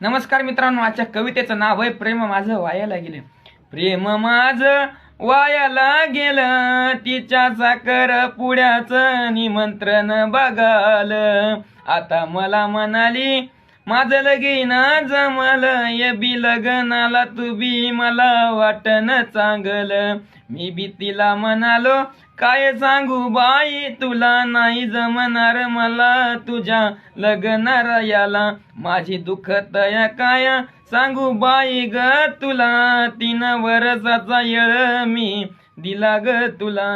नमस्कार मित्रांनो, आजच्या कवितेचं नाव आहे प्रेम माझं वायाला गेलं. प्रेम माझं वायाला गेलं, तिच्या साखर पुड्याचं निमंत्रण बघालं. आता मला म्हणाली माझं लगीन जमलं, ये बी लग्नाला तू बी मला वाटन चांगलं. मी बी तिला म्हणालो काय सांगू बाई तुला, नाही जमणार मला तुझ्या लग्नाला याला. माझी दुखत या काय सांगू बाई ग तुला, 3 वर्षाचा येळ मी दिला ग तुला.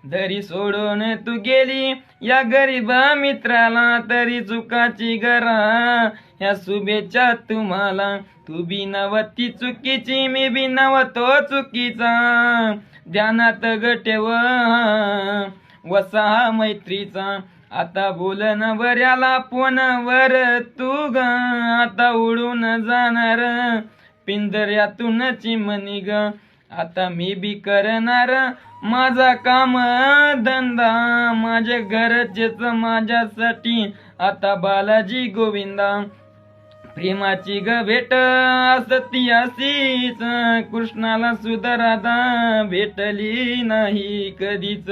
दरी सोडून तू गेली या गरीब मित्राला, तरी चुकाची गरा या शुभेच्छा तुम्हाला. तू बी नवती चुकीची, मी बी नवतो चुकीचा, ध्यानात गटेव वसा मैत्रीचा. आता बोलन बऱ्याला फोनवर तू ग, आता उडून जाणार पिंजऱ्यातून चिमणी ग. आता मी बी करणार माझा काम धंदा, माझ्या घरचेच माझ्यासाठी आता बालाजी गोविंदा. प्रेमाची ग भेट असती अशीच, कृष्णाला सुद्धा राधा भेटली नाही कधीच.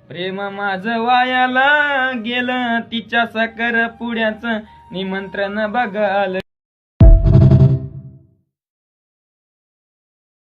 प्रेम माझं वायाला गेलं, तिच्या साखर पुड्याचं निमंत्रण बघाल.